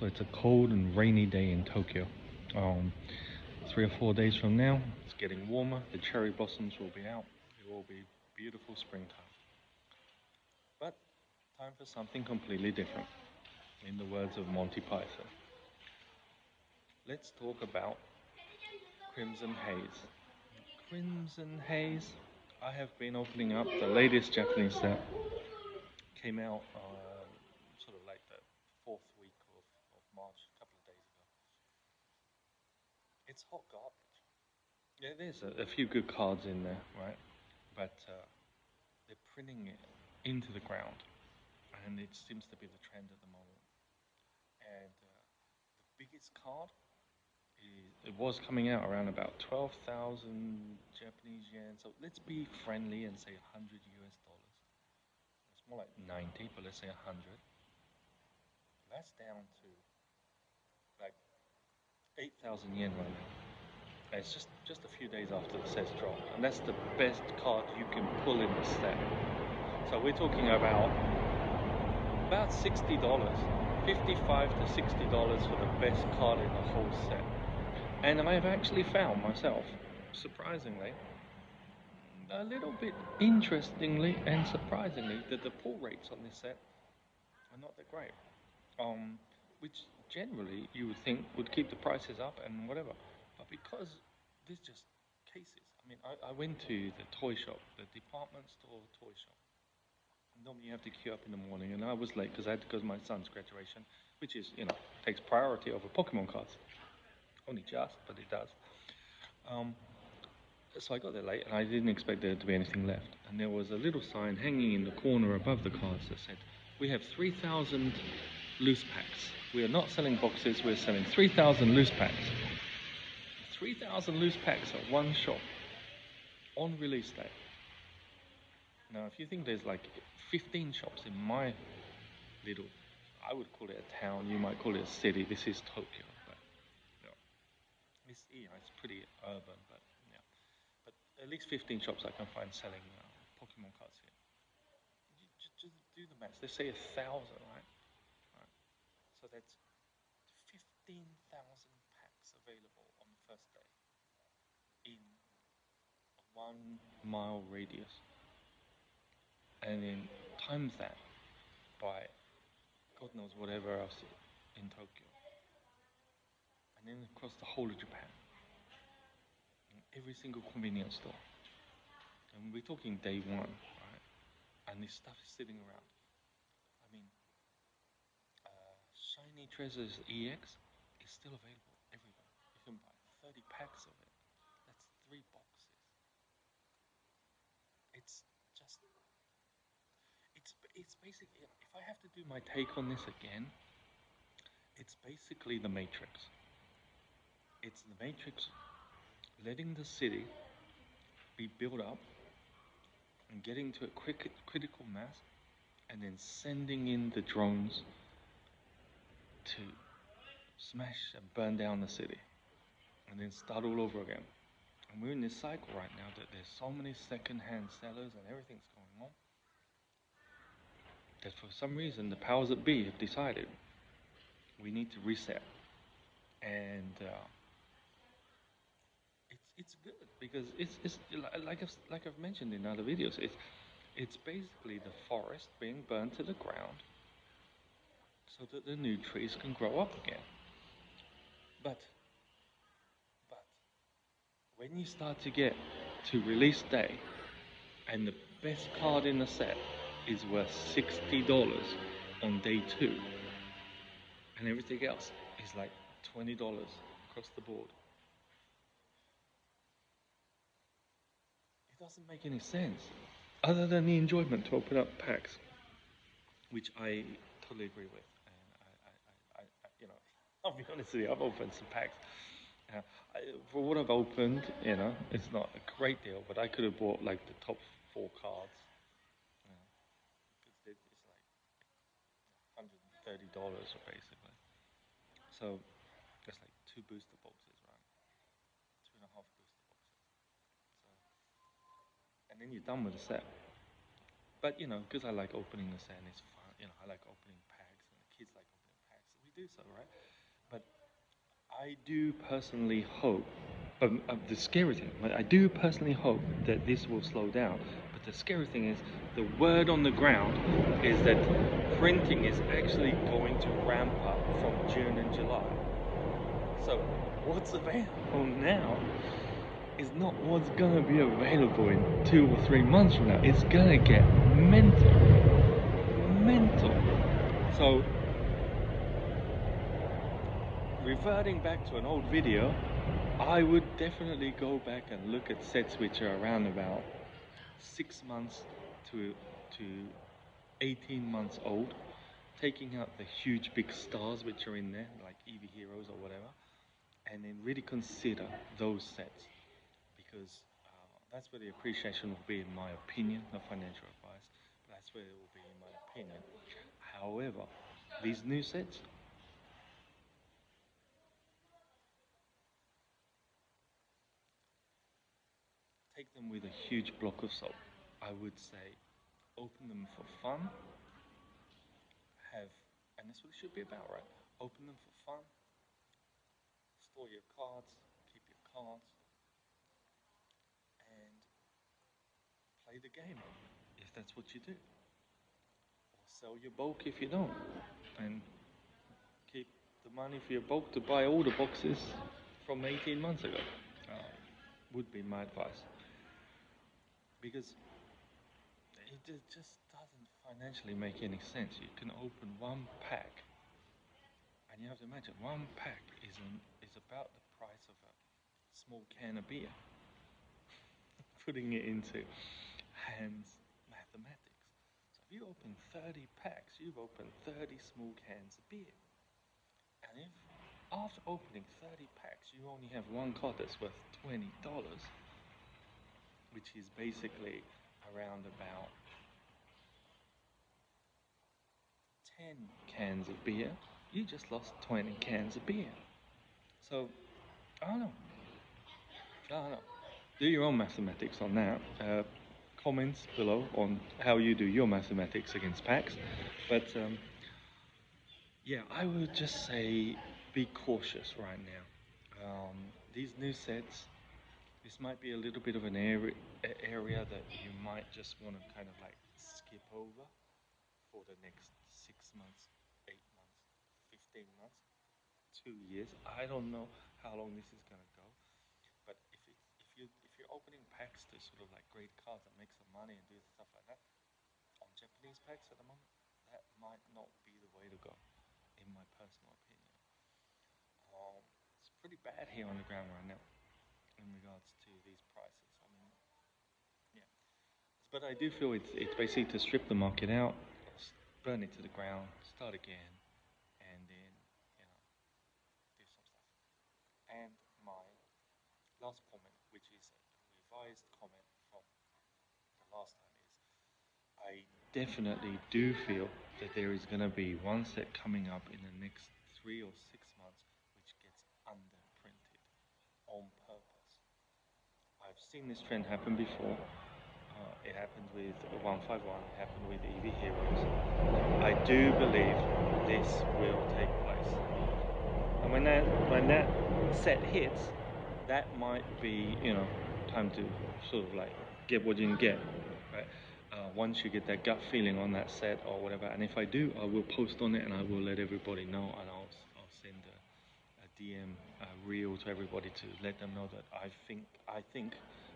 So it's a cold and rainy day in Tokyo. Um, 3 or 4 days from now, it's getting warmer. The cherry blossoms will be out. It will be beautiful springtime. But time for something completely different. In the words of Monty Python, let's talk about Crimson Haze. Crimson Haze. I have been opening up the latest Japanese set. Came out sort of like the fourth week of March, a couple of days ago. It's hot garbage. Yeah, there's a few good cards in there, right? But they're printing it into the ground, and it seems to be the trend at the moment. And the biggest card it was coming out around about 12,000 Japanese yen. So let's be friendly and say 100 US dollars. It's more like 90, but let's say 100. That's down to like 8,000 yen right now. And it's just a few days after the set's dropped, and that's the best card you can pull in the set. So we're talking about $60, 55 to $60 for the best card in the whole set. And I've actually found myself, surprisingly, a little bit interestingly and surprisingly, that the pull rates on this set are not that great. Which generally you would think would keep the prices up and whatever. But because there's just cases. I mean, I went to the toy shop, the department store toy shop. Normally you have to queue up in the morning, and I was late because I had to go to my son's graduation, which is, takes priority over Pokemon cards. Only just, but it does. Um, so I got there late, and I didn't expect there to be anything left. And there was a little sign hanging in the corner above the cards that said, "We have 3,000 loose packs. We are not selling boxes, we're selling 3,000 loose packs." 3,000 loose packs at one shop on release day. Now, if you think there's like 15 shops in my little, I would call it a town, you might call it a city. This is Tokyo, but it's pretty urban, but yeah. But at least 15 shops I can find selling Pokemon cards here. Just do the maths. Let's say 1,000, right? Right. So that's 15,000 packs available on the first day in a 1 mile radius. And then times that by God knows whatever else in Tokyo. And then across the whole of Japan, in every single convenience store. And we're talking day one, right? And this stuff is sitting around. I mean, Shiny Treasures EX is still available everywhere. You can buy 30 packs of it. That's 3 boxes. It's just, it's basically, if I have to do my take on this again, it's basically the Matrix. It's the Matrix letting the city be built up and getting to a critical mass, and then sending in the drones to smash and burn down the city, and then start all over again. And we're in this cycle right now that there's so many second-hand sellers and everything's going on that for some reason the powers that be have decided we need to reset. And it's good because it's like I've mentioned in other videos. It's basically the forest being burned to the ground so that the new trees can grow up again. But when you start to get to release day, and the best card in the set is worth $60 on day 2, and everything else is like $20 across the board, it doesn't make any sense. Other than the enjoyment to open up packs, which I totally agree with. And I'll be honest with you, I've opened some packs. For what I've opened, it's not a great deal, but I could have bought like the top 4 cards. Because it's like $130 basically. So that's like 2 booster boxes, right? 2.5 booster boxes. So, and then you're done with the set. But because I like opening the set and it's fun, I like opening packs and the kids like opening packs. So we do so, right? But I do personally hope, the scary thing, but I do personally hope that this will slow down. But the scary thing is, the word on the ground is that printing is actually going to ramp up from June and July. So what's available now is not what's going to be available in 2 or 3 months from now. It's going to get mental. Mental. So, reverting back to an old video, I would definitely go back and look at sets which are around about 6 months to 18 months old, taking out the huge big stars which are in there, like EV Heroes or whatever, and then really consider those sets, because that's where the appreciation will be, in my opinion. No financial advice, but that's where it will be, in my opinion. However, these new sets, take them with a huge block of salt. I would say open them for fun, have, and that's what it should be about, right? Open them for fun, store your cards, keep your cards, and play the game if that's what you do. Or sell your bulk if you don't, and keep the money for your bulk to buy all the boxes from 18 months ago. Would be my advice, because it just doesn't financially make any sense. You can open one pack, and you have to imagine one pack is about the price of a small can of beer. Putting it into hands mathematics. So if you open 30 packs, you've opened 30 small cans of beer. And if after opening 30 packs, you only have one card that's worth $20, which is basically around about 10 cans of beer, you just lost 20 cans of beer. So, I don't know. I don't know. Do your own mathematics on that. Comments below on how you do your mathematics against packs. But yeah, I would just say be cautious right now. These new sets, this might be a little bit of an area that you might just want to kind of like skip over for the next 6 months, 8 months, 15 months, 2 years. I don't know how long this is gonna go, but if you're opening packs to sort of like grade cards and make some money and do stuff like that on Japanese packs at the moment, that might not be the way to go, in my personal opinion. It's pretty bad here on the ground right now in regards to these prices. I mean, yeah, but I do feel it's basically to strip the market out, burn it to the ground, start again, and then you know do some stuff. And my last comment, which is a revised comment from the last time, is I definitely do feel that there is going to be one set coming up in the next 3 or 6 months which gets underprinted on purpose. I've seen this trend happen before. It happened with 151, it happened with EV Heroes. I do believe this will take place. And when that set hits, that might be, time to sort of like get what you can get, right? Once you get that gut feeling on that set or whatever, and if I do, I will post on it and I will let everybody know, and I'll send a DM reel to everybody to let them know that I think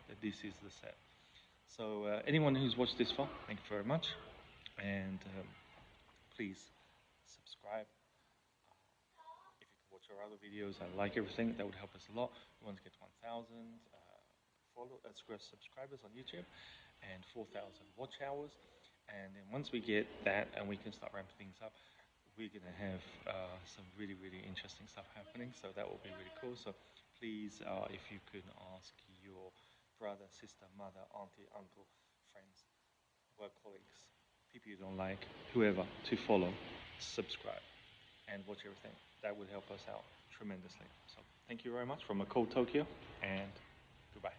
that this is the set. So anyone who's watched this far, thank you very much, and please subscribe. If you can watch our other videos and like everything, that would help us a lot. We want to get 1,000 subscribers on YouTube and 4,000 watch hours. And then once we get that and we can start ramping things up, we're going to have some really, really interesting stuff happening. So that will be really cool. So please, if you could ask your brother, sister, mother, auntie, uncle, friends, work colleagues, people you don't like, whoever, to follow, subscribe, and watch everything. That would help us out tremendously. So thank you very much from a cold Tokyo, and goodbye.